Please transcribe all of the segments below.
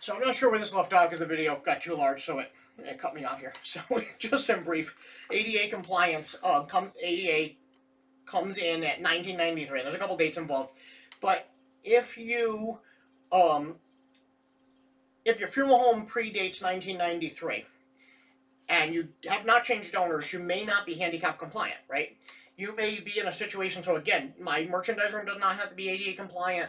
So I'm not sure where this left off because the video got too large, so it cut me off here. So just in brief, ADA compliance, ADA comes in at 1993. There's a couple dates involved, but if you, um, if your funeral home predates 1993 and you have not changed owners, you may not be handicap compliant, right? You may be in a situation. So again, my merchandise room does not have to be ADA compliant.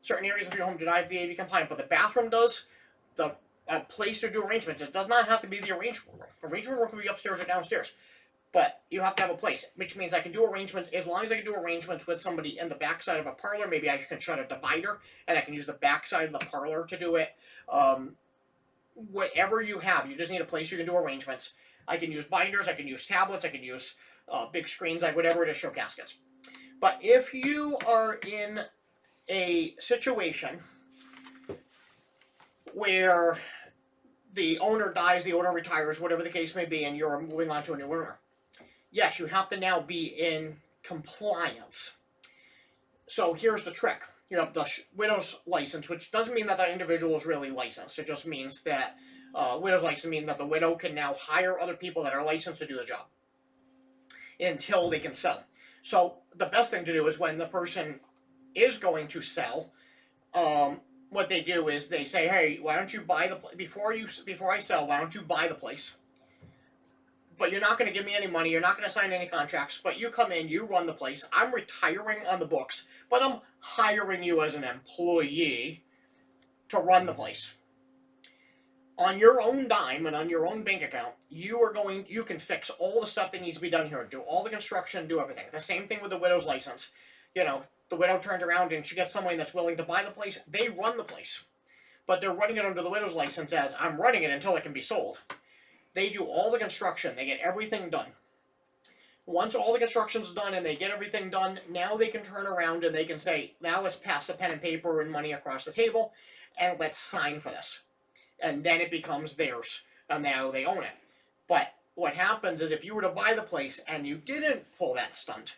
Certain areas of your home do not have to be ADA compliant, but the bathroom does. The place to do arrangements, it does not have to be the arrangement room. Arrangement room can be upstairs or downstairs, but you have to have a place, which means I can do arrangements as long as I can do arrangements with somebody in the backside of a parlor. Maybe I can shut a divider and I can use the backside of the parlor to do it. Whatever you have, you just need a place you can do arrangements. I can use binders, I can use tablets, I can use big screens, like whatever it is, show caskets. But if you are in a situation where the owner dies, the owner retires, whatever the case may be, and you're moving on to a new owner, yes, you have to now be in compliance. So here's the trick. You have the widow's license, which doesn't mean that the individual is really licensed. It just means that widow's license means that the widow can now hire other people that are licensed to do the job until they can sell. So the best thing to do is when the person is going to sell, what they do is they say, hey, why don't you buy the before I sell, why don't you buy the place? But you're not going to give me any money. You're not going to sign any contracts. But you come in, you run the place. I'm retiring on the books, but I'm hiring you as an employee to run the place. On your own dime and on your own bank account, you can fix all the stuff that needs to be done here. Do all the construction, do everything. The same thing with the widow's license. You know, the widow turns around and she gets someone that's willing to buy the place. They run the place. But they're running it under the widow's license as I'm running it until it can be sold. They do all the construction. They get everything done. Once all the construction's done and they get everything done, now they can turn around and they can say, now let's pass the pen and paper and money across the table and let's sign for this. And then it becomes theirs. And now they own it. But what happens is if you were to buy the place and you didn't pull that stunt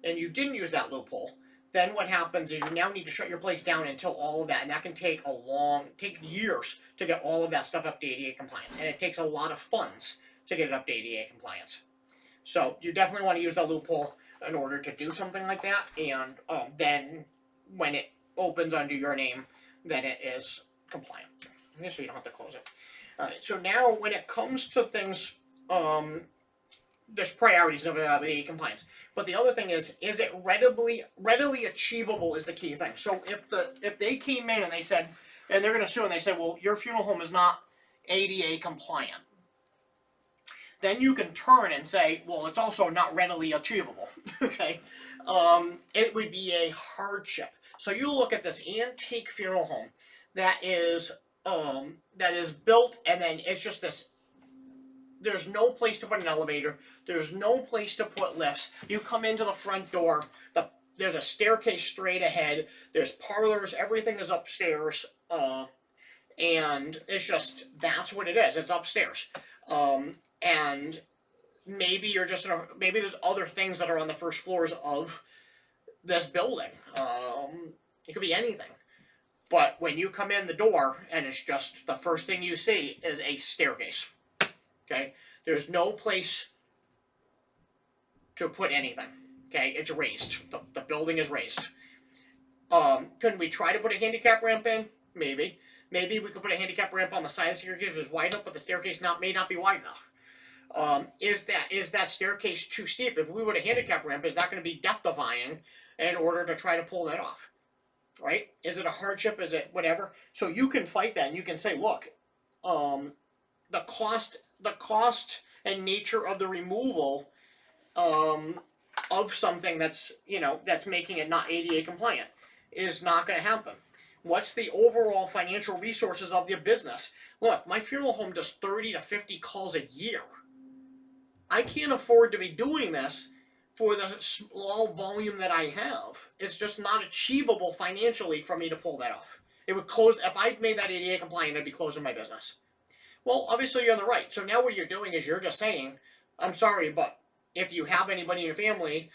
and you didn't use that loophole, then what happens is you now need to shut your place down until all of that, and that can take take years to get all of that stuff up to ADA compliance, and it takes a lot of funds to get it up to ADA compliance. So you definitely want to use that loophole in order to do something like that, and then when it opens under your name, then it is compliant. So you don't have to close it. All right. So now when it comes to things, there's priorities of ADA compliance. But the other thing is it readily achievable is the key thing. So if they came in and they said, and they're going to sue and they said, well, your funeral home is not ADA compliant, then you can turn and say, well, it's also not readily achievable. Okay, it would be a hardship. So you look at this antique funeral home that is built, and then it's just this. There's no place to put an elevator. There's no place to put lifts. You come into the front door. There's a staircase straight ahead. There's parlors. Everything is upstairs. And it's just, that's what it is. It's upstairs. And maybe you're just, maybe there's other things that are on the first floors of this building. It could be anything. But when you come in the door and it's just, the first thing you see is a staircase. Okay, there's no place to put anything. Okay, it's raised. The building is raised. Couldn't we try to put a handicap ramp in? Maybe. Maybe we could put a handicap ramp on the side of the staircase if it's wide enough, but the staircase may not be wide enough. Is that staircase too steep? If we put a handicap ramp, is that going to be death-defying in order to try to pull that off? Right? Is it a hardship? Is it whatever? So you can fight that and you can say, look, the cost and nature of the removal of something that's making it not ADA compliant is not going to happen. What's the overall financial resources of the business? Look, my funeral home does 30 to 50 calls a year. I can't afford to be doing this for the small volume that I have. It's just not achievable financially for me to pull that off. It would close, if I made that ADA compliant, I'd be closing my business. Well, obviously you're on the right. So now what you're doing is you're just saying, I'm sorry, but if you have anybody in your family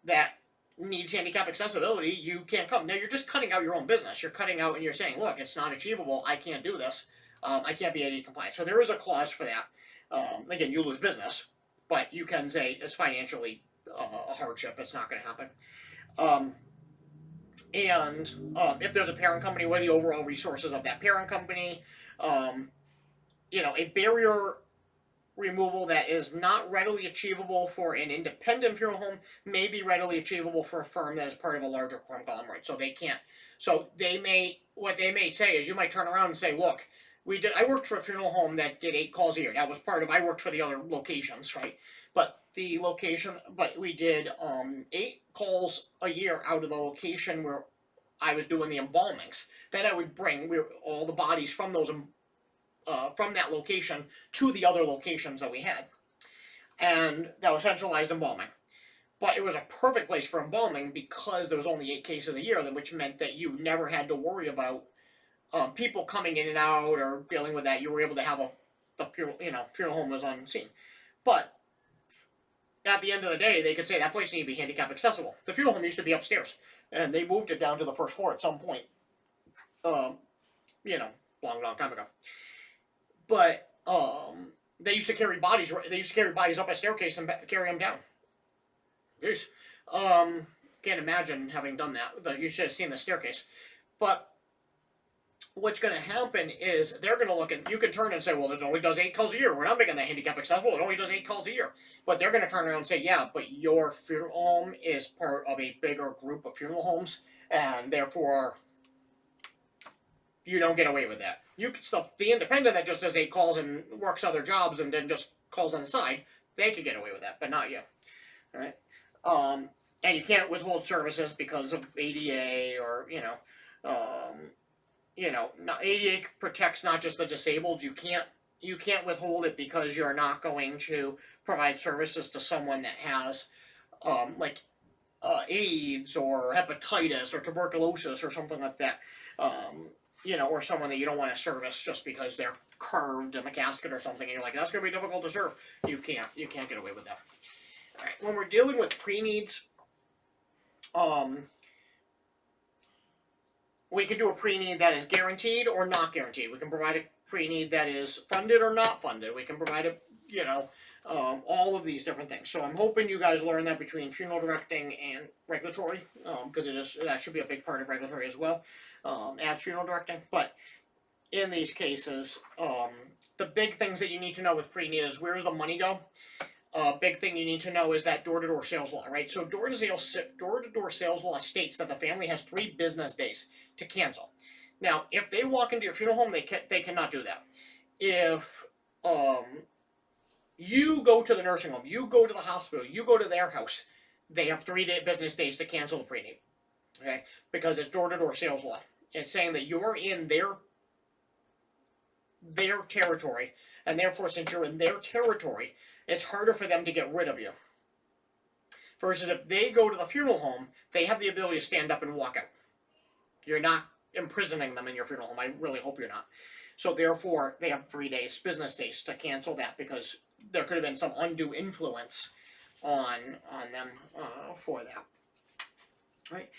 that needs handicap accessibility, you can't come. Now you're just cutting out your own business. You're cutting out and you're saying, look, it's not achievable. I can't do this. I can't be ADA compliant. So there is a clause for that. Again, you lose business, but you can say it's financially a hardship. It's not going to happen. If there's a parent company, what are the overall resources of that parent company? A barrier removal that is not readily achievable for an independent funeral home may be readily achievable for a firm that is part of a larger conglomerate. So they can't. So what they may say is, you might turn around and say, look, I worked for a funeral home that did 8 calls a year. That was I worked for the other locations, right? But we did 8 calls a year out of the location where I was doing the embalmings. Then I would bring all the bodies from from that location to the other locations that we had. And that was centralized embalming. But it was a perfect place for embalming because there was only 8 cases a year, which meant that you never had to worry about people coming in and out or dealing with that. You were able to have the funeral home was on scene. But at the end of the day, they could say that place needed to be handicap accessible. The funeral home used to be upstairs, and they moved it down to the first floor at some point. Long time ago. But they used to carry bodies. They used to carry bodies up a staircase and carry them down. Jeez. Can't imagine having done that. You should have seen the staircase. But what's going to happen is they're going to look and you can turn and say, well, it only does 8 calls a year. We're not making that handicap accessible. It only does 8 calls a year. But they're going to turn around and say, yeah, but your funeral home is part of a bigger group of funeral homes, and therefore you don't get away with that. You could still, the independent that just does 8 calls and works other jobs and then just calls on the side, they could get away with that, but not you. All right. And you can't withhold services because of ADA or ADA protects not just the disabled. You can't withhold it because you're not going to provide services to someone that has AIDS or hepatitis or tuberculosis or something like that. Or someone that you don't want to service just because they're carved in the casket or something, and you're like, that's going to be difficult to serve. You can't get away with that. All right. When we're dealing with pre-needs, we can do a pre-need that is guaranteed or not guaranteed. We can provide a pre-need that is funded or not funded. We can provide all of these different things. So I'm hoping you guys learn that between funeral directing and regulatory, because that should be a big part of regulatory as well, as funeral directing. But in these cases, the big things that you need to know with pre-need is, where does the money go? Big thing you need to know is that door-to-door sales law, right? So door-to-door sales law states that the family has 3 business days to cancel. Now, if they walk into your funeral home, they cannot do that. If you go to the nursing home, you go to the hospital, you go to their house, they have 3 business days to cancel the pre-need, okay? Because it's door-to-door sales law. It's saying that you're in their territory, and therefore, since you're in their territory, it's harder for them to get rid of you. Versus if they go to the funeral home, they have the ability to stand up and walk out. You're not imprisoning them in your funeral home. I really hope you're not. So therefore, they have 3 days, business days, to cancel that, because there could have been some undue influence on them for that. Right?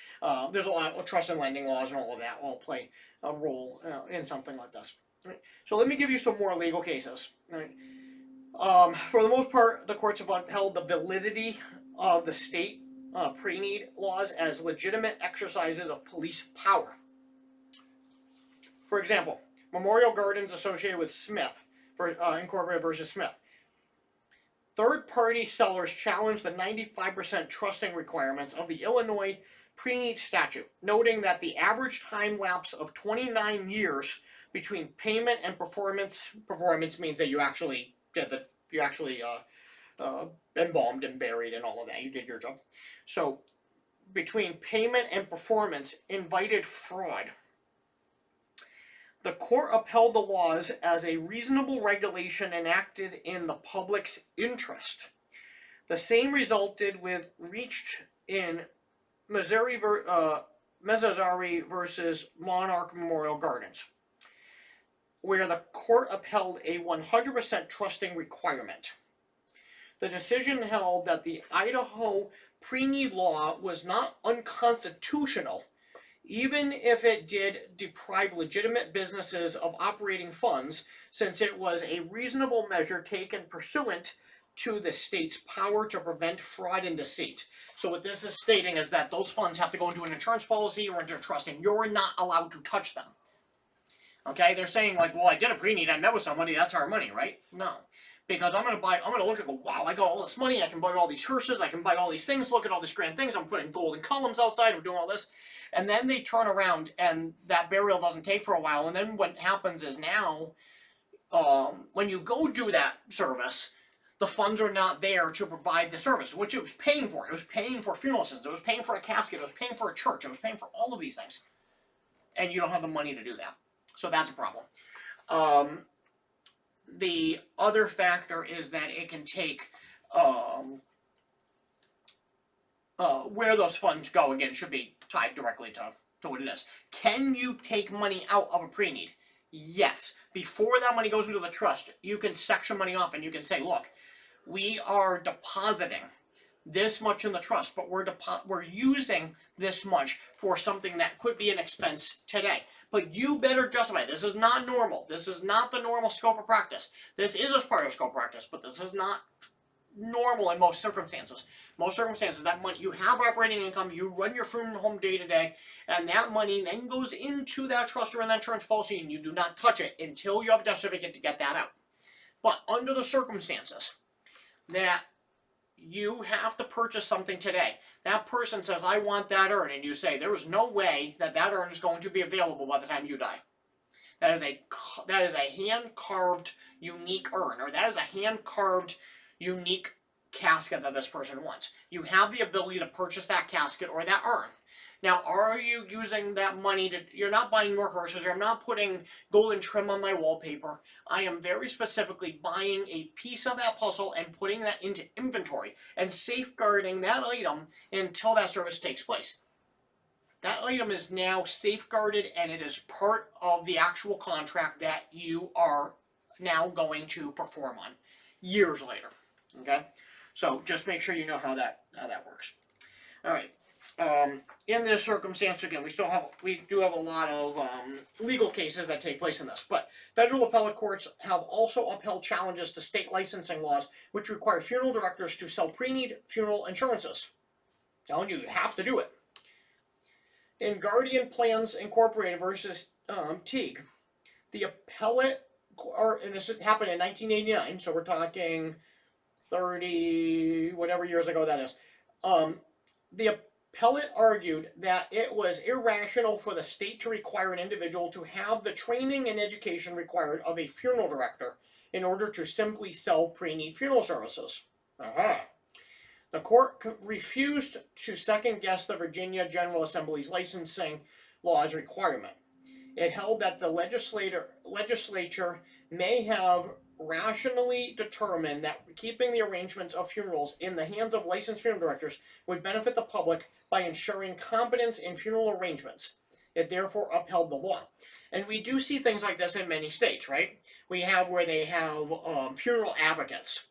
There's a lot of trust and lending laws and all of that all play a role in something like this. Right? So let me give you some more legal cases. Right? For the most part, the courts have upheld the validity of the state pre-need laws as legitimate exercises of police power. For example, Memorial Gardens associated with Smith, Incorporated versus Smith. Third-party sellers challenged the 95% trusting requirements of the Illinois pre-need statute, noting that the average time lapse of 29 years between payment and performance means that you actually embalmed and buried and all of that. You did your job. So between payment and performance invited fraud. The court upheld the laws as a reasonable regulation enacted in the public's interest. The same resulted with reached in Missouri versus Monarch Memorial Gardens, where the court upheld a 100% trusting requirement. The decision held that the Idaho pre-need law was not unconstitutional, even if it did deprive legitimate businesses of operating funds, since it was a reasonable measure taken pursuant to the state's power to prevent fraud and deceit. So what this is stating is that those funds have to go into an insurance policy or into a trust, and you're not allowed to touch them. Okay, they're saying like, well, I did a pre-need, I met with somebody, that's our money, right? No. Because I'm gonna look and go, wow, I got all this money, I can buy all these hearses, I can buy all these things, look at all these grand things, I'm putting golden columns outside, I'm doing all this. And then they turn around and that burial doesn't take for a while, and then what happens is now, when you go do that service, the funds are not there to provide the service, which it was paying for. It was paying for funeral assistance, it was paying for a casket, it was paying for a church, it was paying for all of these things. And you don't have the money to do that. So that's a problem. The other factor is that it can take, where those funds go, again, should be tied directly to what it is. Can you take money out of a pre-need? Yes. Before that money goes into the trust, you can section money off and you can say, look, we are depositing this much in the trust, but we're using this much for something that could be an expense today. But you better justify it. This is not normal. This is not the normal scope of practice. This is a part of scope of practice, but this is not normal in most circumstances. Most circumstances, that money, you have operating income, you run your funeral home day to day, and that money then goes into that trust or in that insurance policy, and you do not touch it until you have a death certificate to get that out. But under the circumstances that you have to purchase something today, that person says, I want that urn, and you say, there is no way that that urn is going to be available by the time you die. That is a hand-carved, unique urn, or that is a hand-carved, unique casket that this person wants. You have the ability to purchase that casket or that urn. Now, are you using that money to, you're not buying more hearses, I'm not putting golden trim on my wallpaper. I am very specifically buying a piece of that puzzle and putting that into inventory and safeguarding that item until that service takes place. That item is now safeguarded and it is part of the actual contract that you are now going to perform on years later. Okay? So just make sure you know how that works. All right. In this circumstance, again, we do have a lot of legal cases that take place in this, but federal appellate courts have also upheld challenges to state licensing laws which require funeral directors to sell pre-need funeral insurances. Telling you have to do it. In Guardian Plans Incorporated versus Teague, the appellate, and this happened in 1989, so we're talking 30 whatever years ago that is. The appellate argued that it was irrational for the state to require an individual to have the training and education required of a funeral director in order to simply sell pre-need funeral services. The court refused to second-guess the Virginia General Assembly's licensing laws requirement. It held that the legislature may have rationally determined that keeping the arrangements of funerals in the hands of licensed funeral directors would benefit the public by ensuring competence in funeral arrangements. It therefore upheld the law. And we do see things like this in many states, right? We have where they have funeral advocates.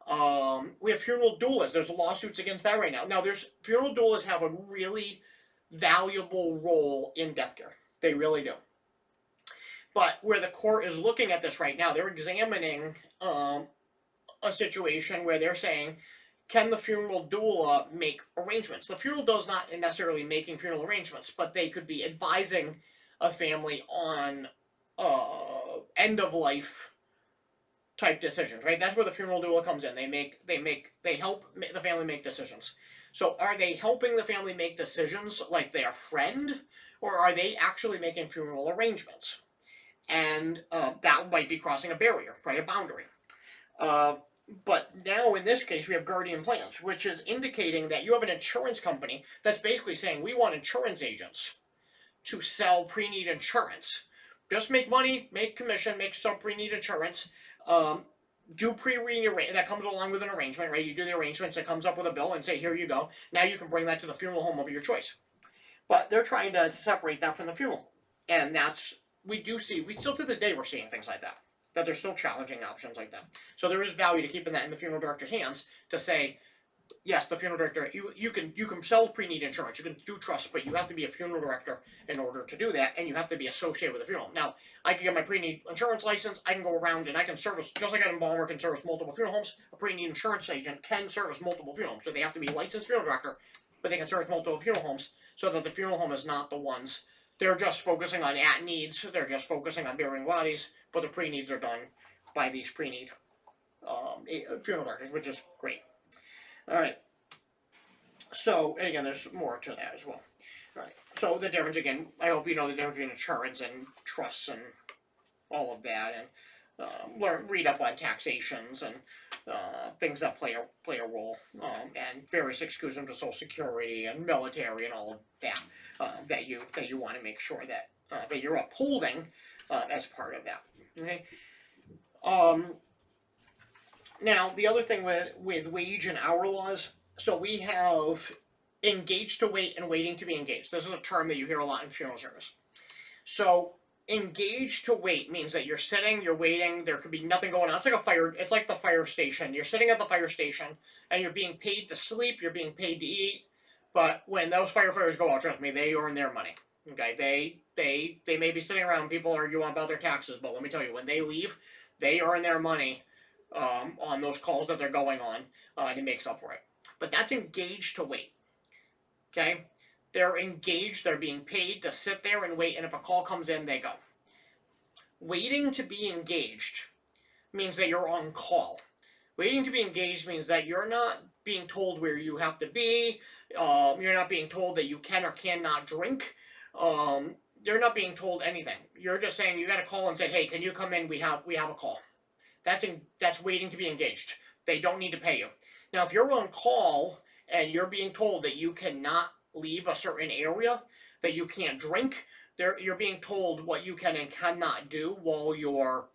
We have funeral doulas. There's lawsuits against that right now. Now, funeral doulas have a really valuable role in death care. They really do. But where the court is looking at this right now, they're examining a situation where they're saying, can the funeral doula make arrangements? The funeral doula is not necessarily making funeral arrangements, but they could be advising a family on end-of-life type decisions, right? That's where the funeral doula comes in. They help the family make decisions. So are they helping the family make decisions like their friend, or are they actually making funeral arrangements? And that might be crossing a barrier, right? A boundary. But now in this case, we have Guardian Plans, which is indicating that you have an insurance company that's basically saying, we want insurance agents to sell pre-need insurance. Just make money, make commission, make some pre-need insurance. Do pre-arrangement, that comes along with an arrangement, right? You do the arrangements, it comes up with a bill and say, here you go. Now you can bring that to the funeral home of your choice. But they're trying to separate that from the funeral. And we still to this day, we're seeing things like that. that there's still challenging options like that. So there is value to keeping that in the funeral director's hands to say, yes, the funeral director, you can sell pre-need insurance, you can do trusts, but you have to be a funeral director in order to do that, and you have to be associated with a funeral. Now, I can get my pre-need insurance license, I can go around and I can service, just like I in Baltimore can service multiple funeral homes, a pre-need insurance agent can service multiple funeral homes. So they have to be a licensed funeral director, but they can service multiple funeral homes so that the funeral home is not the ones, they're just focusing on at-needs, they're just focusing on burying bodies, but the pre-needs are done by these pre-need funeral directors, which is great. Alright. So, and again, there's more to that as well. Alright. So the difference, again, I hope you know the difference between insurance and trusts and all of that, and read up on taxations and things that play a role, and various exclusions to Social Security and military and all of that, that you want to make sure that that you're upholding as part of that. Okay. Now, the other thing with wage and hour laws, so we have engaged to wait and waiting to be engaged. This is a term that you hear a lot in funeral service. So, engaged to wait means that you're sitting, you're waiting, there could be nothing going on. It's like the fire station. You're sitting at the fire station, and you're being paid to sleep, you're being paid to eat, but when those firefighters go out, trust me, they earn their money. Okay, they may be sitting around, people arguing about their taxes, but let me tell you, when they leave, they earn their money on those calls that they're going on, and it makes up for it. But that's engaged to wait. Okay? They're engaged, they're being paid to sit there and wait, and if a call comes in, they go. Waiting to be engaged means that you're on call. Waiting to be engaged means that you're not being told where you have to be, you're not being told that you can or cannot drink, you're not being told anything. You're just saying, you got a call and said, hey, can you come in, we have a call. That's waiting to be engaged. They don't need to pay you. Now, if you're on call and you're being told that you cannot leave a certain area, that you can't drink, you're being told what you can and cannot do while you're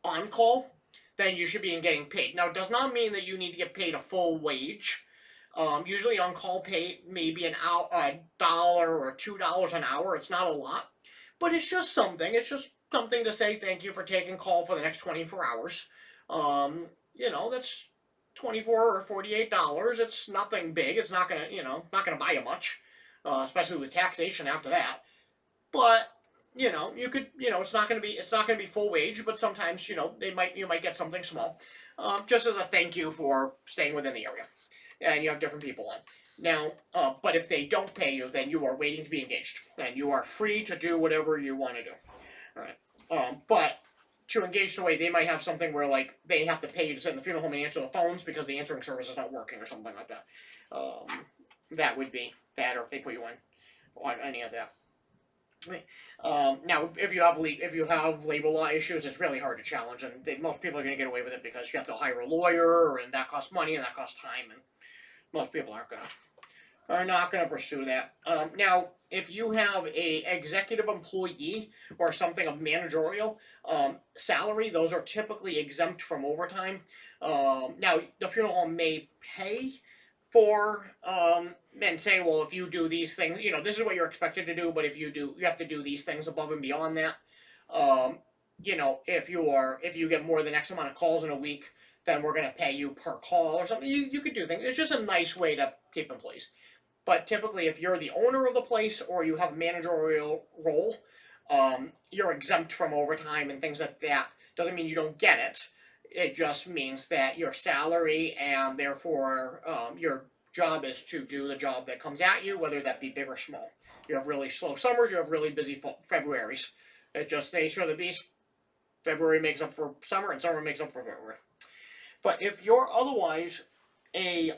on call, then you should be getting paid. Now, it does not mean that you need to get paid a full wage. Usually on-call pay may be $1 or $2 an hour. It's not a lot, but it's just something. It's just something to say thank you for taking call for the next 24 hours. That's $24 or $48. It's nothing big. It's not gonna buy you much, especially with taxation after that. But you could, it's not gonna be full wage, but sometimes you might get something small, just as a thank you for staying within the area, and you have different people on. Now, but if they don't pay you, then you are waiting to be engaged, and you are free to do whatever you want to do. All right. But to engage the way, they might have something where like they have to pay you to sit in the funeral home and answer the phones because the answering service is not working or something like that. That would be that, or if they put you on any of that. Right. Now, if you have labor law issues, it's really hard to challenge, and most people are going to get away with it because you have to hire a lawyer, and that costs money and that costs time, and most people are not going to pursue that. Now, if you have a executive employee or something of managerial salary, those are typically exempt from overtime. Now, the funeral home may pay for and say, well, if you do these things, this is what you're expected to do, but if you have to do these things above and beyond that. If you get more than X amount of calls in a week, then we're going to pay you per call or something. You could do things. It's just a nice way to keep employees. But typically, if you're the owner of the place or you have a managerial role, you're exempt from overtime and things like that. Doesn't mean you don't get it. It just means that your salary and therefore your job is to do the job that comes at you, whether that be big or small. You have really slow summers, you have really busy Februarys. It's just the nature of the beast. February makes up for summer and summer makes up for February. But if you're otherwise a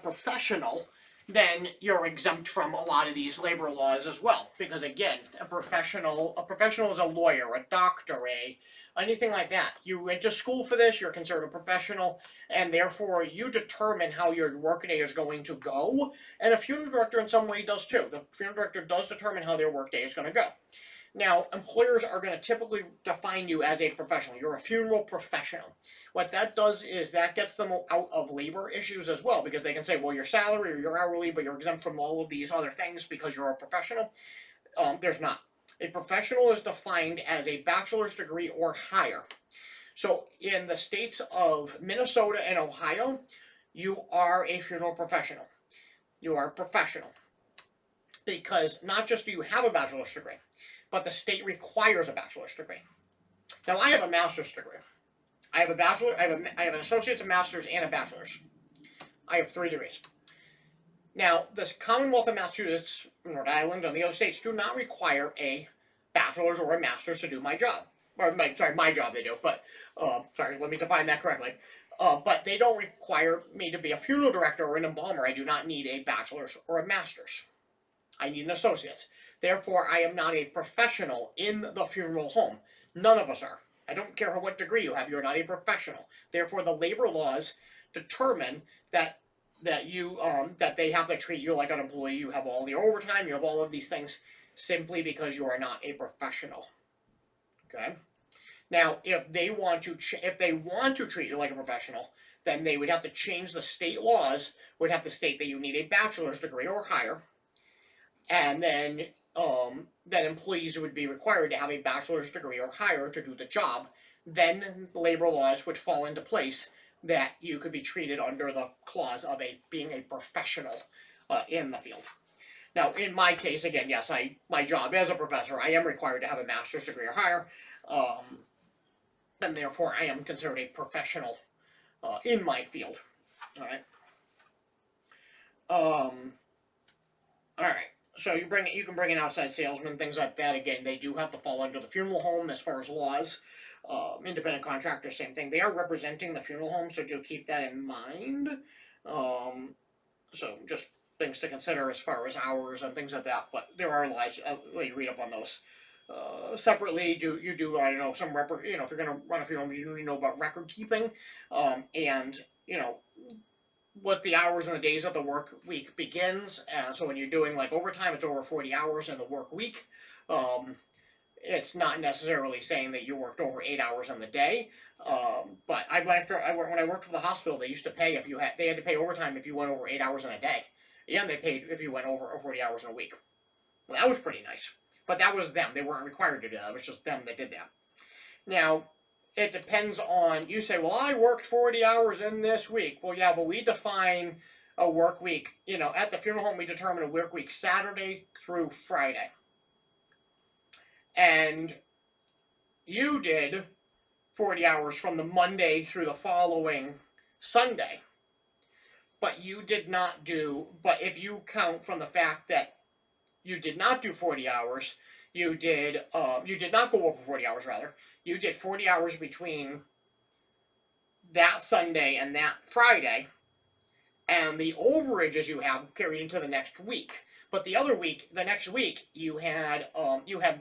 professional, then you're exempt from a lot of these labor laws as well. Because again, a professional is a lawyer, a doctor, anything like that. You went to school for this, you're considered a professional, and therefore you determine how your workday is going to go. And a funeral director in some way does too. The funeral director does determine how their workday is going to go. Now, employers are going to typically define you as a professional. You're a funeral professional. What that does is that gets them out of labor issues as well, because they can say, well, your salary or your hourly, but you're exempt from all of these other things because you're a professional. There's not. A professional is defined as a bachelor's degree or higher. So in the states of Minnesota and Ohio, you are a funeral professional. You are a professional. Because not just do you have a bachelor's degree, but the state requires a bachelor's degree. Now, I have a master's degree. I have a bachelor, I have an associate's, a master's, and a bachelor's. I have 3 degrees. Now, the Commonwealth of Massachusetts, Rhode Island, and the other states do not require a bachelor's or a master's to do my job. Or, my job they do, but, let me define that correctly. But they don't require me to be a funeral director or an embalmer. I do not need a bachelor's or a master's. I need an associate's. Therefore, I am not a professional in the funeral home. None of us are. I don't care what degree you have, you're not a professional. Therefore, the labor laws determine that they have to treat you like an employee. You have all your overtime, you have all of these things simply because you are not a professional. Okay? Now, if they want to treat you like a professional, then they would have to change the state laws, would have to state that you need a bachelor's degree or higher, and then employees would be required to have a bachelor's degree or higher to do the job. Then labor laws would fall into place that you could be treated under the clause of being a professional in the field. Now, in my case, again, yes, my job as a professor, I am required to have a master's degree or higher, and therefore I am considered a professional in my field. All right. All right. So you can bring in outside salesmen, things like that. Again, they do have to fall under the funeral home as far as laws. Independent contractors, same thing. They are representing the funeral home, so do keep that in mind. So just things to consider as far as hours and things like that. But there are laws. You read up on those separately. You do I don't know some if you're going to run a funeral, you know about record keeping, and what the hours and the days of the work week begins. So when you're doing like overtime, it's over 40 hours in the work week. It's not necessarily saying that you worked over 8 hours in the day. But when I worked for the hospital, they used to pay they had to pay overtime if you went over 8 hours in a day. And they paid if you went over 40 hours in a week. Well, that was pretty nice. But that was them. They weren't required to do that. It was just them that did that. Now, it depends on, you say, well, I worked 40 hours in this week. Well, yeah, but we define a work week, at the funeral home, we determine a work week Saturday through Friday. And you did 40 hours from the Monday through the following Sunday. But if you count from the fact that you did not do 40 hours, you did not go over 40 hours, rather. You did 40 hours between that Sunday and that Friday, and the overages you have carried into the next week. But the next week, you had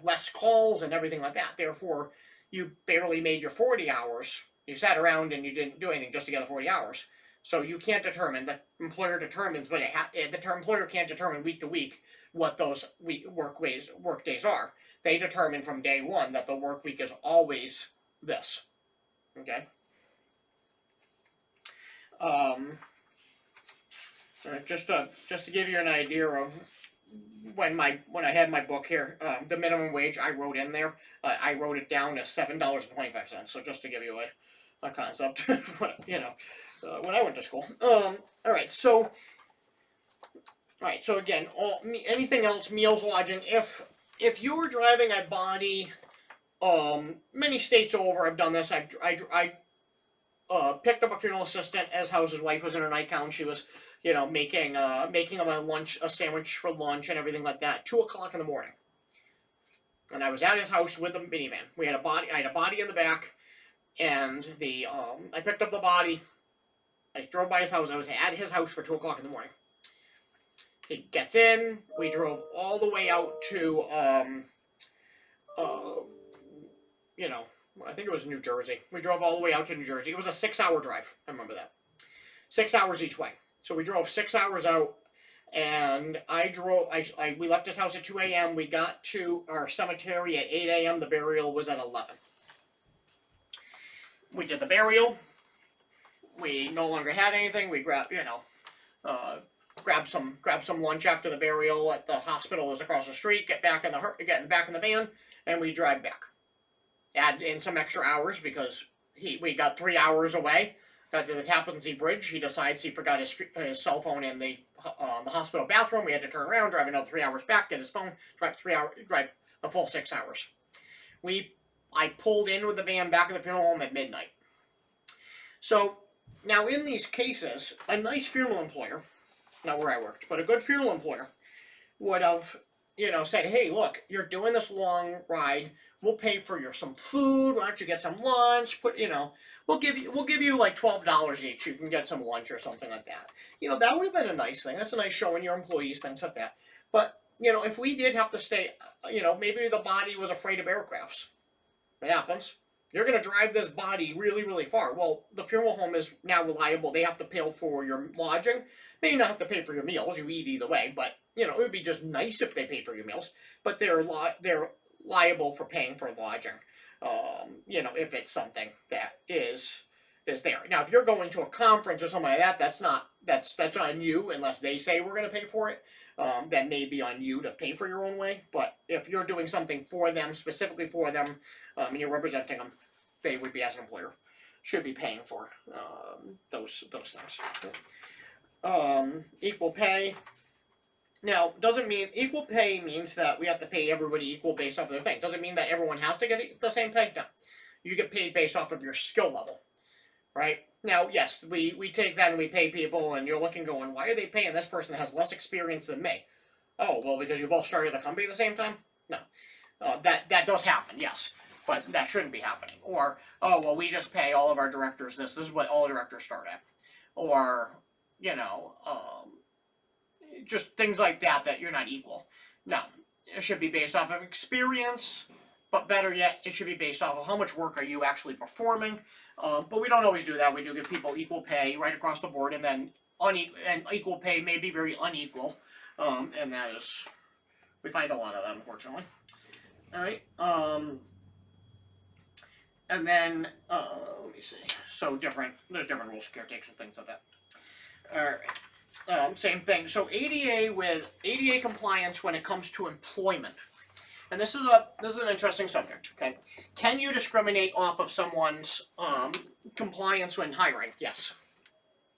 less calls and everything like that. Therefore, you barely made your 40 hours. You sat around and you didn't do anything just to get the 40 hours. So you can't determine. The employer determines, but the employer can't determine week to week what those work days are. They determine from day one that the work week is always this. Okay. Just to give you an idea of when I had my book here, the minimum wage I wrote in there, I wrote it down as $7.25. So just to give you a concept, when I went to school. All right. So again, anything else, meals, lodging. If you were driving a body, many states over, I've done this. I picked up a funeral assistant as his wife was in her nightgown. She was, making him a sandwich for lunch and everything like that. 2:00 in the morning, and I was at his house with the minivan. I had a body in the back, and I picked up the body. I drove by his house. I was at his house for 2:00 in the morning. He gets in. We drove all the way out to, I think it was New Jersey. We drove all the way out to New Jersey. It was a 6-hour drive. I remember that. 6 hours each way. So we drove 6 hours out, and we left his house at 2 a.m. We got to our cemetery at 8 a.m. The burial was at 11. We did the burial. We no longer had anything. We grabbed, grab some lunch after the burial at the hospital is across the street, get back in the van, and we drive back. Add in some extra hours because we got 3 hours away. Got to the Tappan Zee Bridge. He decides he forgot his cell phone in the hospital bathroom. We had to turn around, drive another 3 hours back, get his phone, drive the full 6 hours. I pulled in with the van back at the funeral home at midnight. So now in these cases, a nice funeral employer, not where I worked, but a good funeral employer would have, said, hey, look, you're doing this long ride. We'll pay for some food. Why don't you get some lunch? We'll give you like $12 each. You can get some lunch or something like that. That would have been a nice thing. That's a nice showing your employees, things like that. But, if we did have to stay, maybe the body was afraid of aircrafts. It happens. You're going to drive this body really, really far. Well, the funeral home is now reliable. They have to pay for your lodging. They not have to pay for your meals. You eat either way. But, it would be just nice if they paid for your meals. But they're liable for paying for lodging. If it's something that is there. Now, if you're going to a conference or something like that, that's on you unless they say we're going to pay for it. That may be on you to pay for your own way. But if you're doing something for them, specifically for them, and you're representing them, they would be, as an employer, should be paying for those things. Equal pay. Now, doesn't mean equal pay means that we have to pay everybody equal based off of their thing. Doesn't mean that everyone has to get the same pay. No, you get paid based off of your skill level, right? Now, yes, we take that and we pay people, and you're looking going, why are they paying this person that has less experience than me? Oh, well, because you both started the company at the same time? No, that does happen, yes, but that shouldn't be happening. Or, oh, well, we just pay all of our directors this. This is what all directors start at. Or, just things like that you're not equal. No, it should be based off of experience, but better yet, it should be based off of how much work are you actually performing. But we don't always do that. We do give people equal pay right across the board, and then equal pay may be very unequal, and that is, we find a lot of that, unfortunately. All right. And then let me see. So there's different rules, caretakers, and things like that. All right. Same thing. So ADA compliance when it comes to employment, and this is an interesting subject. Okay, can you discriminate off of someone's compliance when hiring? Yes,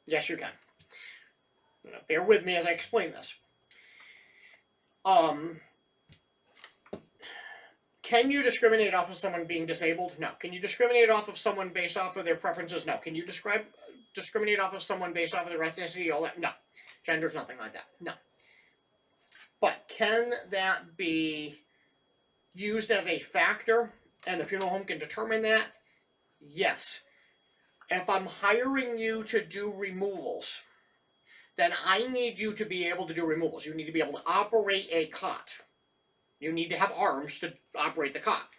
you can. Bear with me as I explain this. Can you discriminate off of someone being disabled? No. Can you discriminate off of someone based off of their preferences? No. Can you discriminate off of someone based off of their ethnicity? All that? No. Gender's nothing like that. No. But can that be used as a factor and the funeral home can determine that? Yes. If I'm hiring you to do removals, then I need you to be able to do removals. You need to be able to operate a cot. You need to have arms to operate the cot.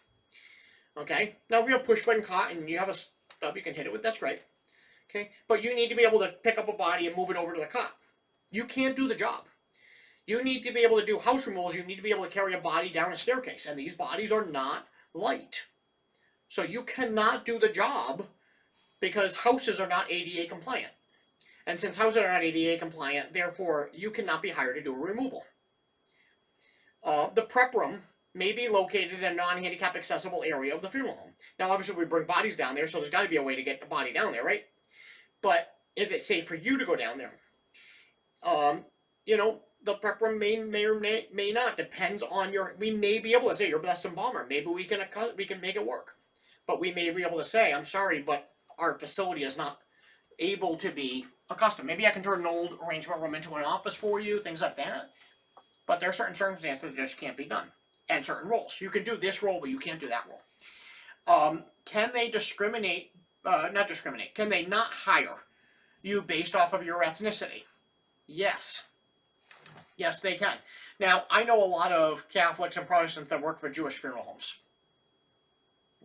Okay? Now, if you have a push-button cot and you have a stub you can hit it with, that's great. Okay? But you need to be able to pick up a body and move it over to the cot. You can't do the job. You need to be able to do house removals. You need to be able to carry a body down a staircase. And these bodies are not light. So you cannot do the job because houses are not ADA compliant. And since houses are not ADA compliant, therefore, you cannot be hired to do a removal. The prep room may be located in a non-handicap accessible area of the funeral home. Now, obviously, we bring bodies down there, so there's got to be a way to get the body down there, right? But is it safe for you to go down there? The prep room may or may not. Depends on we may be able to say, you're blessed embalmer. Maybe we can make it work. But we may be able to say, I'm sorry, but our facility is not able to be accustomed. Maybe I can turn an old arrangement room into an office for you, things like that. But there are certain circumstances that just can't be done. And certain roles. You can do this role, but you can't do that role. Can they discriminate, not discriminate, can they not hire you based off of your ethnicity? Yes. Yes, they can. Now, I know a lot of Catholics and Protestants that work for Jewish funeral homes.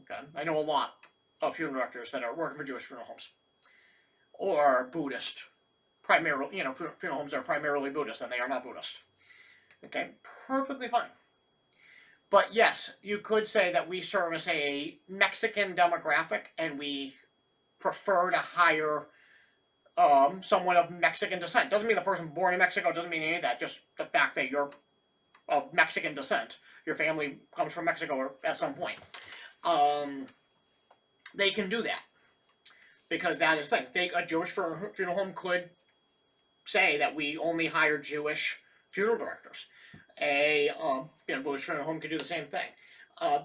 Okay? I know a lot of funeral directors that are working for Jewish funeral homes. Or Buddhist. Primarily, funeral homes are primarily Buddhist, and they are not Buddhist. Okay? Perfectly fine. But yes, you could say that we service a Mexican demographic, and we prefer to hire someone of Mexican descent. Doesn't mean the person born in Mexico, doesn't mean any of that, just the fact that you're of Mexican descent. Your family comes from Mexico or at some point. They can do that because that is things. A Jewish funeral home could say that we only hire Jewish funeral directors. A Jewish funeral home could do the same thing.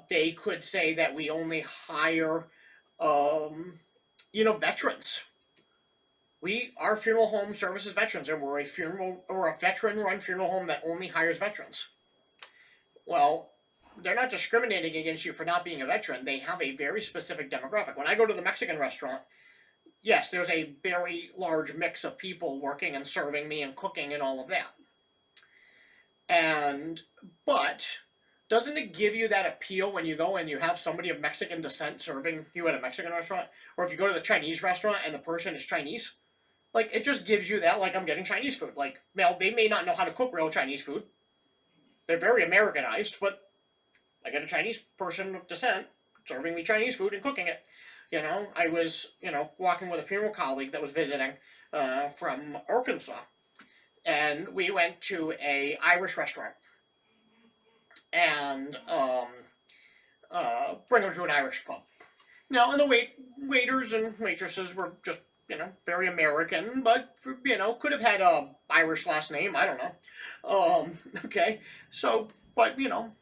They could say that we only hire, veterans. Our funeral home services veterans, and we're a veteran-run funeral home that only hires veterans. Well, they're not discriminating against you for not being a veteran. They have a very specific demographic. When I go to the Mexican restaurant, yes, there's a very large mix of people working and serving me and cooking and all of that. But doesn't it give you that appeal when you go and you have somebody of Mexican descent serving you at a Mexican restaurant? Or if you go to the Chinese restaurant and the person is Chinese? Like, it just gives you that, like, I'm getting Chinese food. Like, well, they may not know how to cook real Chinese food. They're very Americanized, but I get a Chinese person of descent serving me Chinese food and cooking it. I was, walking with a funeral colleague that was visiting from Arkansas. And we went to a Irish restaurant. And bring them to an Irish pub. And the waiters and waitresses were just, very American, but, could have had a Irish last name. I don't know. Okay. So, but, I'm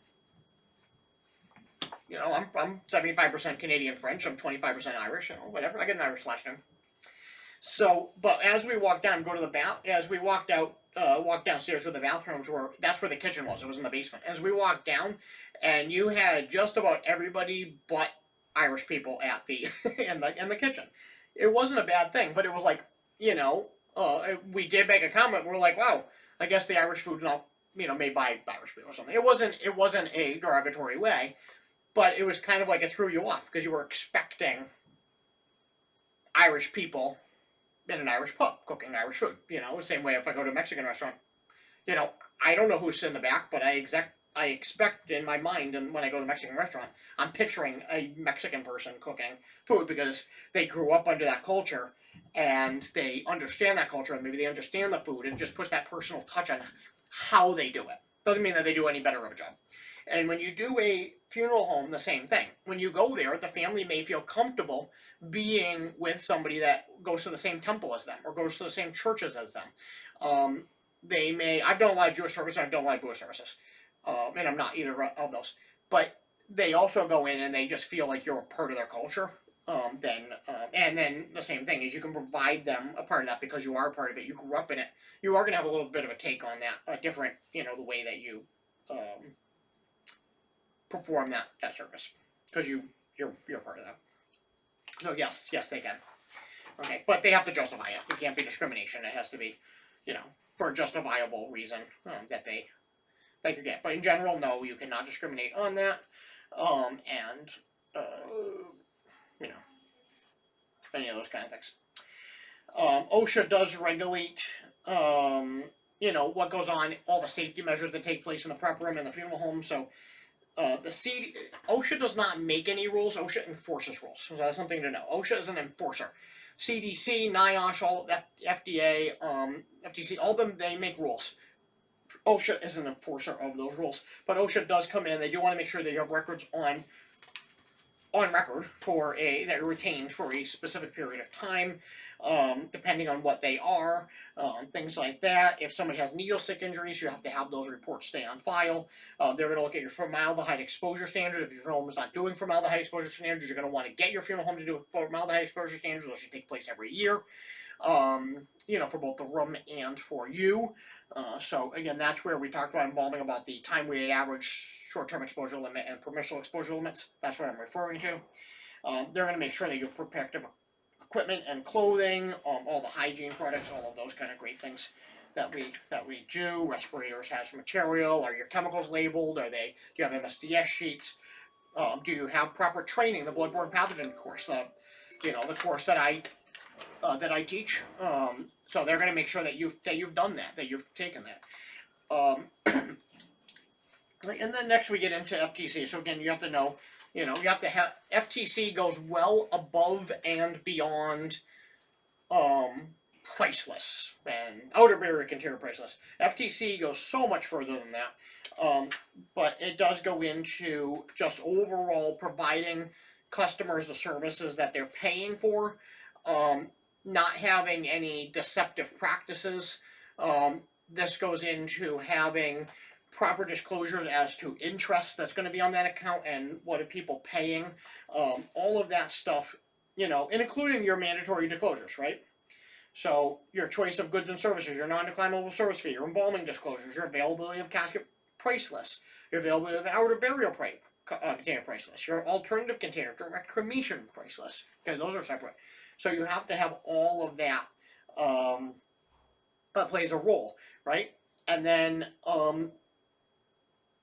75% Canadian French. I'm 25% Irish. Whatever. I get an Irish last name. So, but as we walked down, as we walked downstairs where the bathrooms were, that's where the kitchen was. It was in the basement. As we walked down, and you had just about everybody but Irish people at the in the kitchen. It wasn't a bad thing, but it was like, we did make a comment. We're like, wow, I guess the Irish food's not, made by Irish people or something. It wasn't a derogatory way, but it was kind of like it threw you off because you were expecting Irish people in an Irish pub cooking Irish food. The same way if I go to a Mexican restaurant, I don't know who's in the back, but I expect in my mind, and when I go to a Mexican restaurant, I'm picturing a Mexican person cooking food because they grew up under that culture and they understand that culture and maybe they understand the food and just puts that personal touch on how they do it. Doesn't mean that they do any better of a job. And when you do a funeral home, the same thing. When you go there, the family may feel comfortable being with somebody that goes to the same temple as them or goes to the same churches as them. I've done a lot of Jewish services, I've done a lot of Buddhist services. And I'm not either of those. But they also go in and they just feel like you're a part of their culture. And then the same thing is you can provide them a part of that because you are a part of it. You grew up in it. You are going to have a little bit of a take on that, different, the way that you perform that service because you're part of that. So yes, they can. Okay, but they have to justify it. It can't be discrimination. It has to be, for a justifiable reason that they could get. But in general, no, you cannot discriminate on that. Any of those kind of things. OSHA does regulate, what goes on, all the safety measures that take place in the prep room and the funeral home. So OSHA does not make any rules. OSHA enforces rules. So that's something to know. OSHA is an enforcer. CDC, NIOSH, all FDA, FTC, all of them, they make rules. OSHA is an enforcer of those rules, but OSHA does come in. They do want to make sure that you have records on record that are retained for a specific period of time, depending on what they are, things like that. If somebody has needle stick injuries, you have to have those reports stay on file. They're going to look at your formaldehyde exposure standards. If your funeral home is not doing formaldehyde exposure standards, you're going to want to get your funeral home to do formaldehyde exposure standards. Those should take place every year, for both the room and for you. So again, that's where we talked about involving about the time-weighted average short-term exposure limit and permissible exposure limits. That's what I'm referring to. They're going to make sure that you have protective equipment and clothing, all the hygiene products, all of those kind of great things that we do. Respirators, hazardous material. Are your chemicals labeled? Do you have MSDS sheets? Do you have proper training? The bloodborne pathogen course, the course that I teach. So they're going to make sure that you've done that you've taken that. And then next we get into FTC. So again, you have to know, you have to have, FTC goes well above and beyond priceless, and outer barrier container priceless. FTC goes so much further than that, but it does go into just overall providing customers the services that they're paying for, not having any deceptive practices. This goes into having proper disclosures as to interest that's going to be on that account and what are people paying, all of that stuff, and including your mandatory disclosures, right? So your choice of goods and services, your non-declinable service fee, your embalming disclosures, your availability of casket price list, your availability of outer burial container price list, your alternative container direct cremation price list. Okay, those are separate. So you have to have all of that that plays a role, right? And then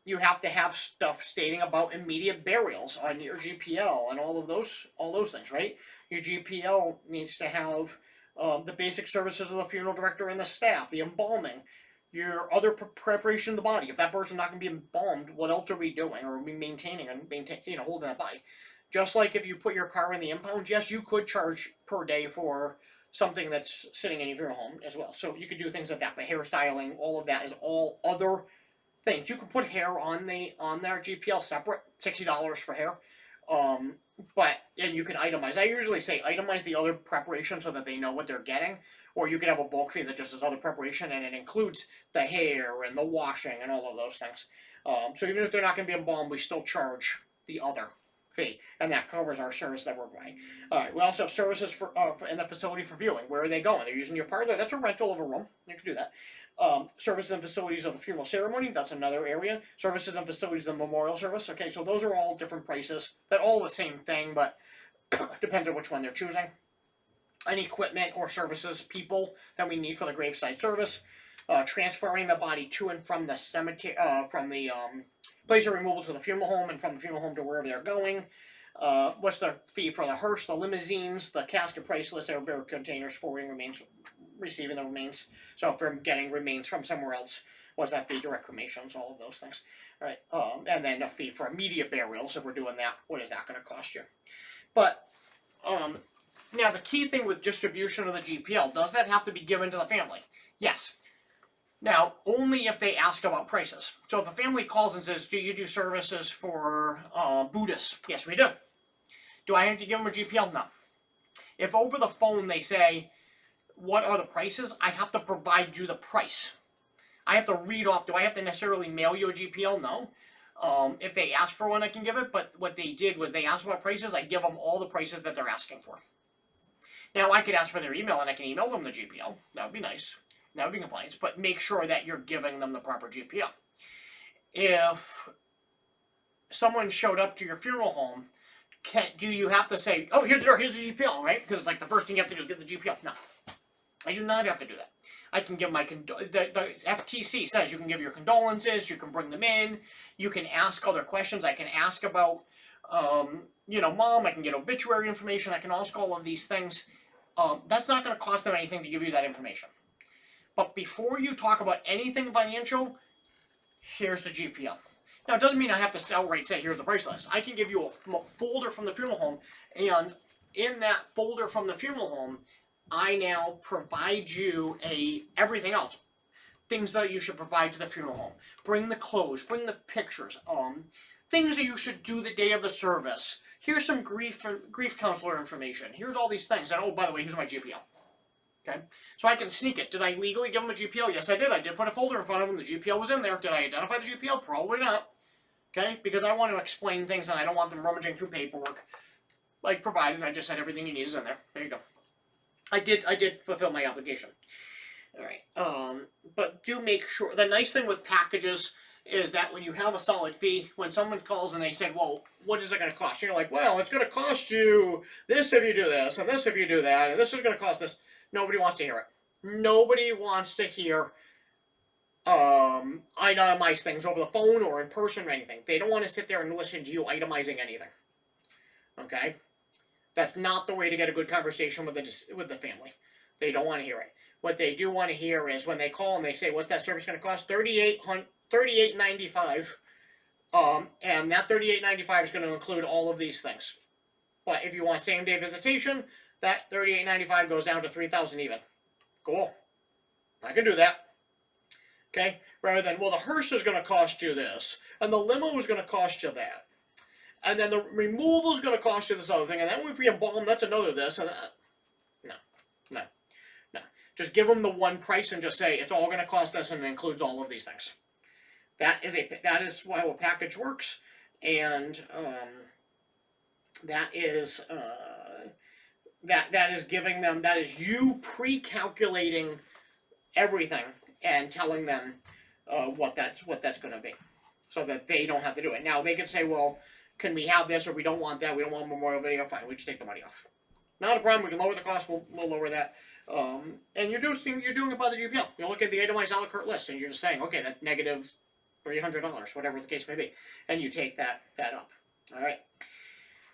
you have to have stuff stating about immediate burials on your GPL and all those things, right? Your GPL needs to have the basic services of the funeral director and the staff, the embalming, your other preparation of the body. If that person's not going to be embalmed, what else are we doing? Or are we maintaining holding that body? Just like if you put your car in the impound, yes, you could charge per day for something that's sitting in your funeral home as well. So you could do things like that, but hairstyling, all of that is all other things. You can put hair on their GPL separate, $60 for hair. And you can itemize. I usually say itemize the other preparation so that they know what they're getting. Or you could have a bulk fee that just is other preparation and it includes the hair and the washing and all of those things. So even if they're not going to be embalmed, we still charge the other fee, and that covers our service that we're providing. We also have services for in the facility for viewing. Where are they going? They're using your parlor. That's a rental of a room. You can do that. Services and facilities of the funeral ceremony, that's another area. Services and facilities of the memorial service. Okay, so those are all different prices. They're all the same thing, but depends on which one they're choosing. Any equipment or services, people that we need for the graveside service. Transferring the body to and from the cemetery, from the place of removal to the funeral home, and from the funeral home to wherever they're going. What's the fee for the hearse, the limousines, the casket price list, outer barrier containers, forwarding remains, receiving the remains. So if we're getting remains from somewhere else, what's that fee? Direct cremations, all of those things. All right, and then a fee for immediate burials. If we're doing that, what is that going to cost you? But now the key thing with distribution of the GPL, does that have to be given to the family? Yes. Now, only if they ask about prices. So if the family calls and says, do you do services for Buddhists? Yes, we do. Do I have to give them a GPL? No. If over the phone they say, what are the prices? I have to provide you the price. I have to read off. Do I have to necessarily mail you a GPL? No. If they ask for one, I can give it. But what they did was they asked about prices. I give them all the prices that they're asking for. Now, I could ask for their email, and I can email them the GPL. That would be nice. That would be compliance, but make sure that you're giving them the proper GPL. If someone showed up to your funeral home, do you have to say, oh, here's the GPL, right? Because it's like the first thing you have to do is get the GPL. No, I do not have to do that. I can give my, the FTC says you can give your condolences, you can bring them in, you can ask other questions, I can ask about, mom, I can get obituary information, I can ask all of these things. That's not going to cost them anything to give you that information. But before you talk about anything financial, here's the GPL. Now, it doesn't mean I have to outright say, here's the price list. I can give you a folder from the funeral home, and in that folder from the funeral home, I now provide you everything else. Things that you should provide to the funeral home. Bring the clothes, bring the pictures, things that you should do the day of the service. Here's some grief counselor information. Here's all these things. And oh, by the way, here's my GPL. Okay, so I can sneak it. Did I legally give them a GPL? Yes, I did. I did put a folder in front of them. The GPL was in there. Did I identify the GPL? Probably not. Okay, because I want to explain things and I don't want them rummaging through paperwork. Like provided, I just said everything you need is in there. There you go. I did fulfill my obligation. All right. But do make sure. The nice thing with packages is that when you have a solid fee, when someone calls and they say, well, what is it going to cost? You're like, well, it's going to cost you this if you do this, and this if you do that, and this is going to cost this. Nobody wants to hear it. Nobody wants to hear itemize things over the phone or in person or anything. They don't want to sit there and listen to you itemizing anything. Okay? That's not the way to get a good conversation with the family. They don't want to hear it. What they do want to hear is when they call and they say, what's that service going to cost? $38.95. And that $38.95 is going to include all of these things. But if you want same-day visitation, that $38.95 goes down to $3,000 even. Cool. I can do that. Okay? Rather than, well, the hearse is going to cost you this, and the limo is going to cost you that. And then the removal is going to cost you this other thing, and then if we embalm, that's another this, and no, no, no. Just give them the one price and just say it's all going to cost this, and it includes all of these things. That is how a package works, and that is giving them, that is you pre-calculating everything and telling them what that's going to be, so that they don't have to do it. Now they can say, well, can we have this, or we don't want that, we don't want memorial video, fine, we just take the money off. Not a problem, we can lower the cost, we'll lower that. And you're doing it by the GPL. You look at the itemized a la carte list, and you're just saying, okay, that's negative $300, whatever the case may be, and you take that up. All right.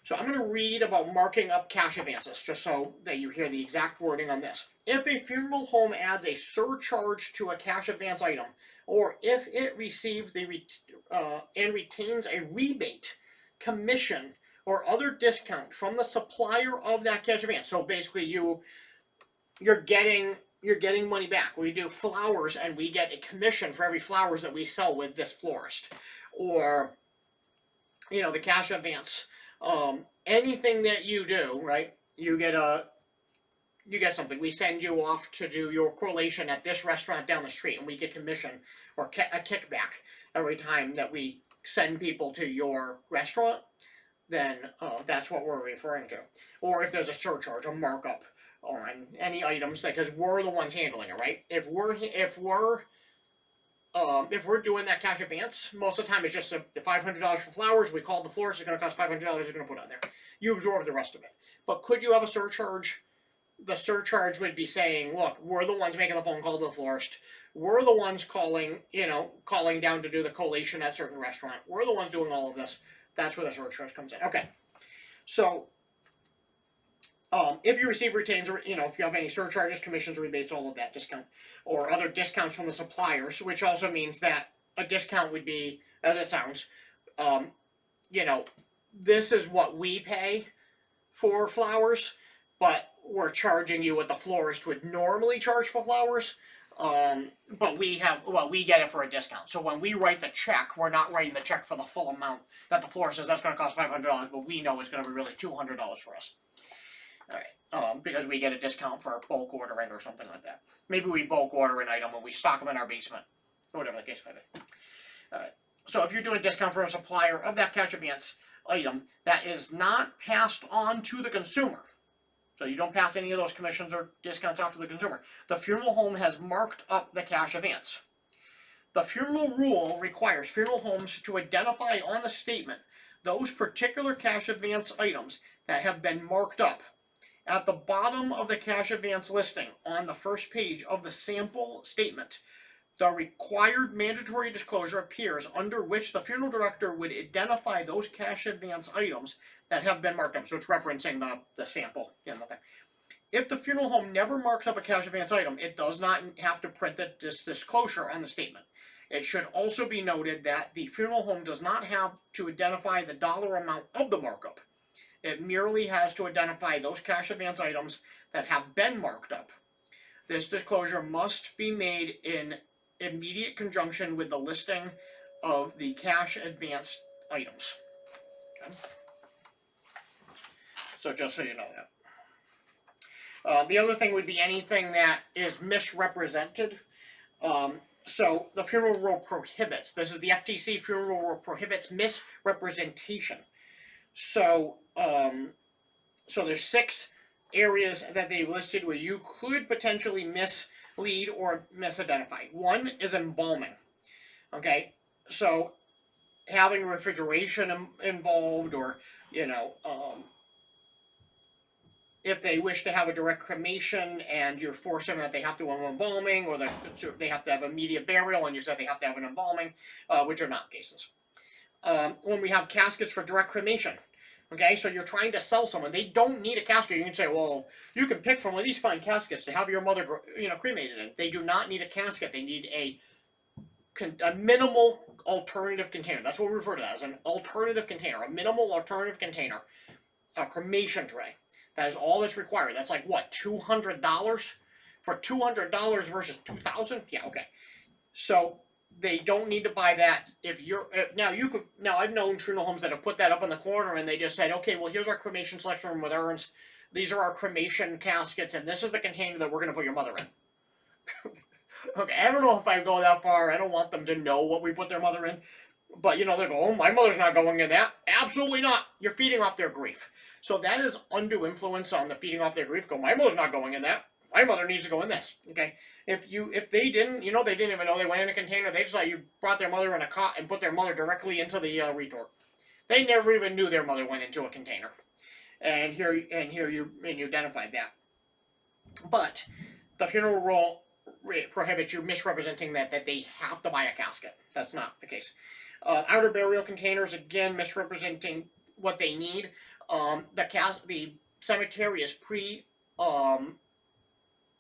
So I'm going to read about marking up cash advances, just so that you hear the exact wording on this. If a funeral home adds a surcharge to a cash advance item, or if it receives and retains a rebate, commission, or other discount from the supplier of that cash advance. So basically, you're getting money back. We do flowers, and we get a commission for every flowers that we sell with this florist, or the cash advance. Anything that you do, right? You get something. We send you off to do your collation at this restaurant down the street, and we get commission or a kickback every time that we send people to your restaurant. Then that's what we're referring to. Or if there's a surcharge, a markup on any items, because we're the ones handling it, right? If we're doing that cash advance, most of the time it's just the $500 for flowers. We call the florist, it's going to cost $500. You're going to put on there. You absorb the rest of it. But could you have a surcharge? The surcharge would be saying, look, we're the ones making the phone call to the florist. We're the ones calling down to do the collation at a certain restaurant. We're the ones doing all of this. That's where the surcharge comes in. Okay. So, if you receive retains, or if you have any surcharges, commissions, rebates, all of that discount, or other discounts from the suppliers, which also means that a discount would be, as it sounds, this is what we pay for flowers, but we're charging you what the florist would normally charge for flowers. But we get it for a discount. So when we write the check, we're not writing the check for the full amount that the florist says that's going to cost $500, but we know it's going to be really $200 for us. All right, because we get a discount for bulk ordering or something like that. Maybe we bulk order an item and we stock them in our basement, or whatever the case may be. All right. So if you're doing a discount for a supplier of that cash advance item, that is not passed on to the consumer. So you don't pass any of those commissions or discounts off to the consumer. The funeral home has marked up the cash advance. The funeral rule requires funeral homes to identify on the statement those particular cash advance items that have been marked up. At the bottom of the cash advance listing on the first page of the sample statement, the required mandatory disclosure appears, under which the funeral director would identify those cash advance items that have been marked up. So it's referencing the sample in the thing. If the funeral home never marks up a cash advance item, it does not have to print this disclosure on the statement. It should also be noted that the funeral home does not have to identify the dollar amount of the markup. It merely has to identify those cash advance items that have been marked up. This disclosure must be made in immediate conjunction with the listing of the cash advance items. Okay. So just so you know that. The other thing would be anything that is misrepresented. So the funeral rule prohibits, this is the FTC funeral rule prohibits misrepresentation. So there's 6 areas that they listed where you could potentially mislead or misidentify. One is embalming. Okay, so having refrigeration involved, or if they wish to have a direct cremation and you're forcing that they have to have an embalming, or they have to have immediate burial and you said they have to have an embalming, which are not cases. When we have caskets for direct cremation, okay, so you're trying to sell someone, they don't need a casket. You can say, well, you can pick from one of these fine caskets to have your mother, cremated in. They do not need a casket. They need a minimal alternative container. That's what we refer to that as, an alternative container, a minimal alternative container, a cremation tray. That is all that's required. That's like, what, $200 for $200 versus $2,000. Yeah, okay. So they don't need to buy that. Now I've known funeral homes that have put that up in the corner and they just said, okay, well here's our cremation selection room with urns. These are our cremation caskets, and this is the container that we're going to put your mother in. Okay, I don't know if I go that far. I don't want them to know what we put their mother in. But, they go, oh, my mother's not going in that. Absolutely not. You're feeding off their grief. So that is undue influence on the feeding off their grief. Go, my mother's not going in that. My mother needs to go in this. Okay? If they didn't, they didn't even know they went in a container. They just thought you brought their mother in a cot and put their mother directly into the retort. They never even knew their mother went into a container. And here you identified that. But the funeral rule prohibits you misrepresenting that they have to buy a casket. That's not the case. Outer burial containers, again, misrepresenting what they need. The cemetery is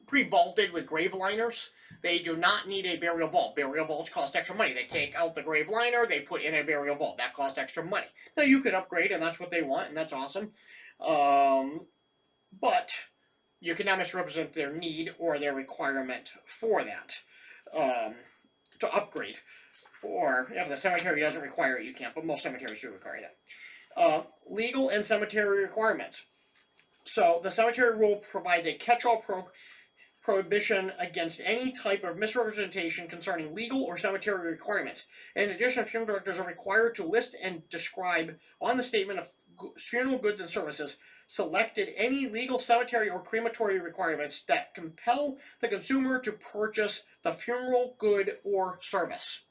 pre-vaulted with grave liners. They do not need a burial vault. Burial vaults cost extra money. They take out the grave liner, they put in a burial vault. That costs extra money. Now you could upgrade, and that's what they want, and that's awesome. But you cannot misrepresent their need or their requirement for that to upgrade. Or if the cemetery doesn't require it, you can't. But most cemeteries do require that. Legal and cemetery requirements. So the cemetery rule provides a catch-all prohibition against any type of misrepresentation concerning legal or cemetery requirements. In addition, funeral directors are required to list and describe on the statement of funeral goods and services selected any legal cemetery or crematory requirements that compel the consumer to purchase the funeral good or service.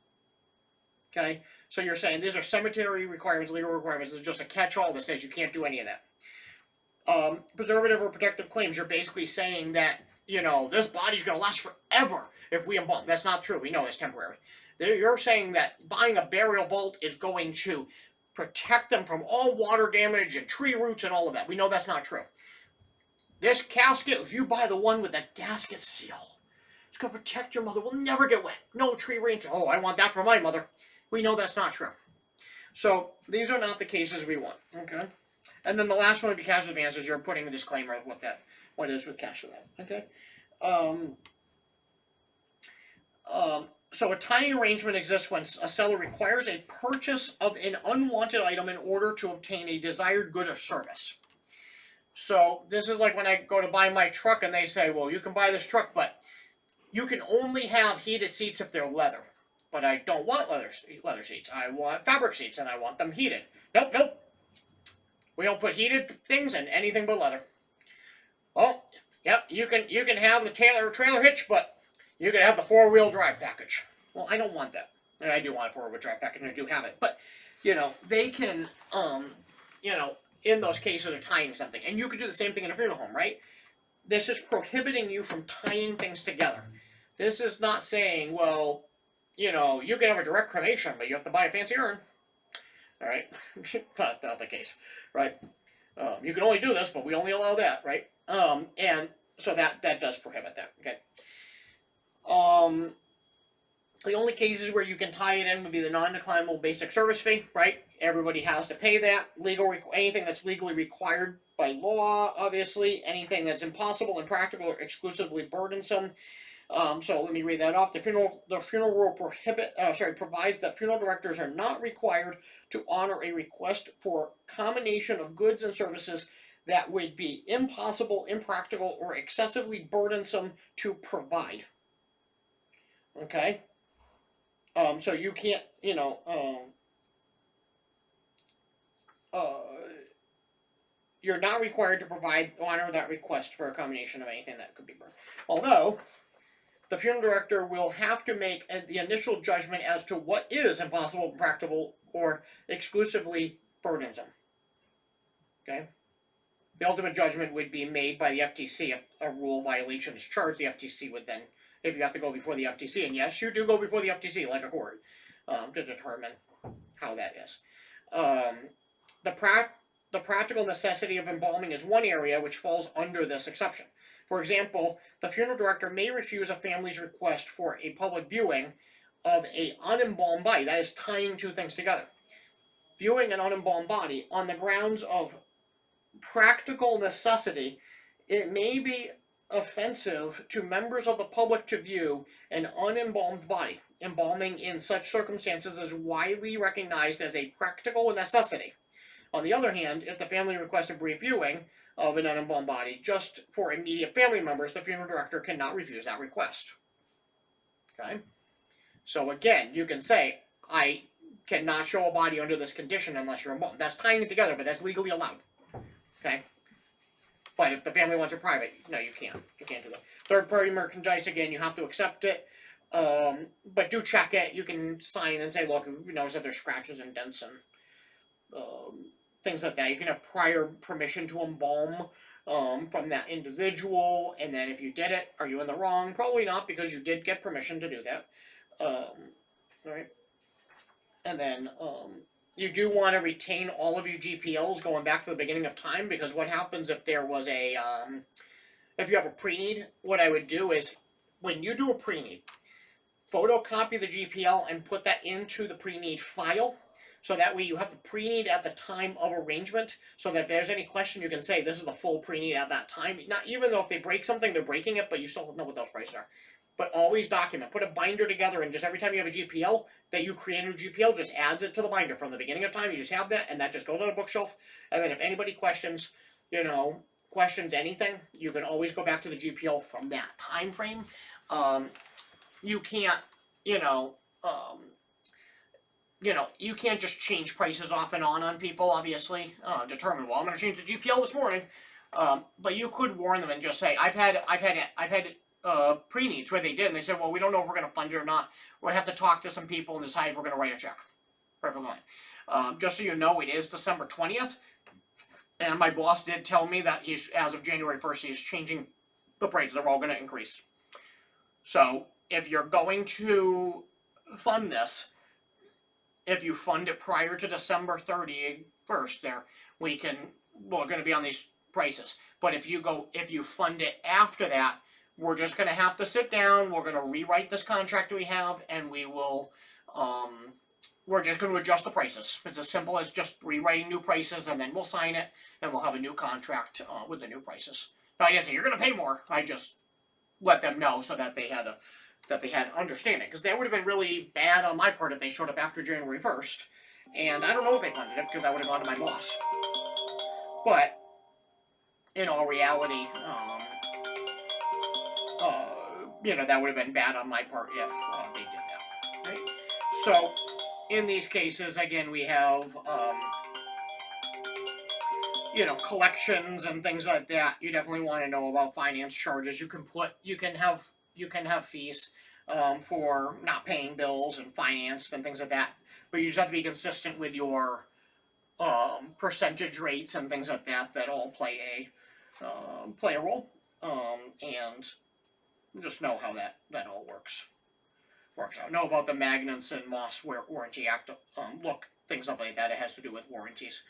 Okay, so you're saying these are cemetery requirements, legal requirements. This is just a catch-all that says you can't do any of that. Preservative or protective claims. You're basically saying that this body's going to last forever if we embalm. That's not true. We know it's temporary. You're saying that buying a burial vault is going to protect them from all water damage and tree roots and all of that. We know that's not true. This casket, if you buy the one with the gasket seal, it's going to protect your mother. Will never get wet. No tree roots. Oh, I want that for my mother. We know that's not true. So these are not the cases we want. Okay. And then the last one would be cash advances. You're putting a disclaimer of what is with cash advance. Okay. So a tying arrangement exists when a seller requires a purchase of an unwanted item in order to obtain a desired good or service. So this is like when I go to buy my truck and they say, well, you can buy this truck, but you can only have heated seats if they're leather. But I don't want leather seats. I want fabric seats, and I want them heated. Nope. We don't put heated things in anything but leather. Well, yep, you can have the trailer hitch, but you can have the 4-wheel drive package. Well, I don't want that. And I do want a 4-wheel drive package, and I do have it. But, they can, in those cases, they're tying something. And you could do the same thing in a funeral home, right? This is prohibiting you from tying things together. This is not saying, well, you can have a direct cremation, but you have to buy a fancy urn. All right? not the case, right? You can only do this, but we only allow that, right? And so that does prohibit that, okay? The only cases where you can tie it in would be the non-declinable basic service fee, right? Everybody has to pay that. Anything that's legally required by law, obviously. Anything that's impossible, impractical, or exclusively burdensome. So let me read that off. The funeral rule provides that funeral directors are not required to honor a request for combination of goods and services that would be impossible, impractical, or excessively burdensome to provide. Okay? So you can't, you're not required to honor that request for a combination of anything that could be burned. Although, the funeral director will have to make the initial judgment as to what is impossible, impractical, or exclusively burdensome. Okay? The ultimate judgment would be made by the FTC. If a rule violation is charged, the FTC would then, if you have to go before the FTC, and yes, you do go before the FTC, like a court, to determine how that is. The practical necessity of embalming is one area which falls under this exception. For example, the funeral director may refuse a family's request for a public viewing of an unembalmed body. That is tying two things together. Viewing an unembalmed body on the grounds of practical necessity. It may be offensive to members of the public to view an unembalmed body. Embalming in such circumstances is widely recognized as a practical necessity. On the other hand, if the family requests a brief viewing of an unembalmed body just for immediate family members, the funeral director cannot refuse that request. Okay? So again, you can say, I cannot show a body under this condition unless you're embalmed. That's tying it together, but that's legally allowed. Okay? But if the family wants it private, no, you can't. You can't do that. Third-party merchandise, again, you have to accept it. But do check it. You can sign and say, look, you notice that there's scratches and dents and things like that. You can have prior permission to embalm from that individual. And then if you did it, are you in the wrong? Probably not, because you did get permission to do that. Right? And then you do want to retain all of your GPLs going back to the beginning of time, because what happens if there was a, if you have a pre-need, what I would do is, when you do a pre-need, photocopy the GPL and put that into the pre-need file, so that way you have the pre-need at the time of arrangement, so that if there's any question, you can say, this is the full pre-need at that time. Not even though if they break something, they're breaking it, but you still know what those prices are. But always document. Put a binder together, and just every time you have a GPL that you create a GPL, just adds it to the binder from the beginning of time. You just have that, and that just goes on a bookshelf. And then if anybody questions, questions anything, you can always go back to the GPL from that time frame. You can't, you can't just change prices off and on people, obviously. Determine, well, I'm going to change the GPL this morning. But you could warn them and just say, I've had pre-needs where they did, and they said, well, we don't know if we're going to fund it or not. We'll have to talk to some people and decide if we're going to write a check. Perfectly fine. Just so you know, it is December 20th, and my boss did tell me that as of January 1st, he's changing the prices. They're all going to increase. So if you're going to fund this, if you fund it prior to December 31st, we're going to be on these prices. But if you fund it after that, we're just going to have to sit down, we're going to rewrite this contract we have, and we're just going to adjust the prices. It's as simple as just rewriting new prices, and then we'll sign it, and we'll have a new contract with the new prices. Now, I didn't say you're going to pay more. I just let them know so that they had understanding. Because that would have been really bad on my part if they showed up after January 1st. And I don't know if they funded it, because I would have gone to my boss. But, in all reality, that would have been bad on my part if they did that, right? So, in these cases, again, we have, collections and things like that. You definitely want to know about finance charges. You can have fees for not paying bills and finance and things like that. But you just have to be consistent with your percentage rates and things like that. That all play a role. And just know how that all works out. Know about the Magnuson Moss Warranty Act. Things like that. It has to do with warranties.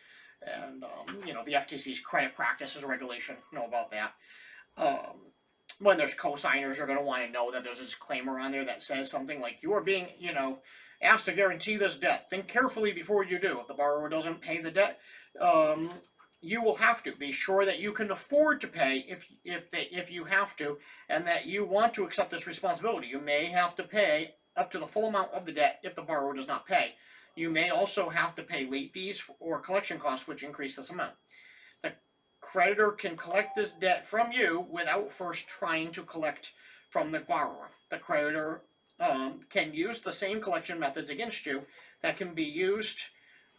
And, the FTC's credit practices regulation. Know about that. When there's co-signers, you're going to want to know that there's a disclaimer on there that says something like, you are being, asked to guarantee this debt. Think carefully before you do. If the borrower doesn't pay the debt, you will have to be sure that you can afford to pay if you have to, and that you want to accept this responsibility. You may have to pay up to the full amount of the debt if the borrower does not pay. You may also have to pay late fees or collection costs, which increase this amount. The creditor can collect this debt from you without first trying to collect from the borrower. The creditor can use the same collection methods against you that can be used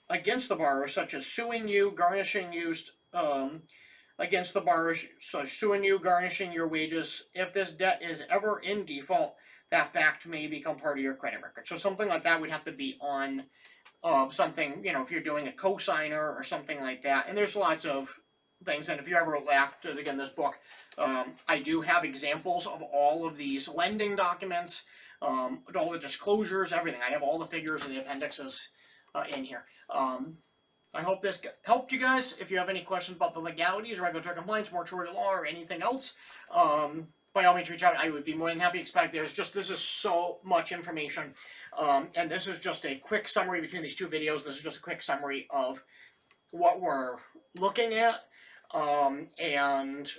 against the borrower, such as suing you, garnishing used against the borrower, so suing you, garnishing your wages. If this debt is ever in default, that fact may become part of your credit record. So something like that would have to be on something, if you're doing a co-signer or something like that. And there's lots of things, and if you ever lacked, again, this book, I do have examples of all of these lending documents, all the disclosures, everything. I have all the figures and the appendixes in here. I hope this helped you guys. If you have any questions about the legalities, regulatory compliance, mortuary law, or anything else, by all means reach out. I would be more than happy to expect. This is so much information, and this is just a quick summary between these two videos. This is just a quick summary of what we're looking at, and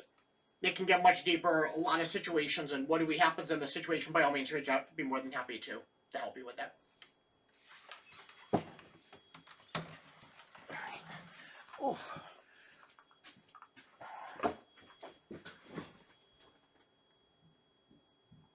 It can get much deeper, a lot of situations, and what happens in the situation, by all means, reach out. I'd be more than happy to help you with that. Oh.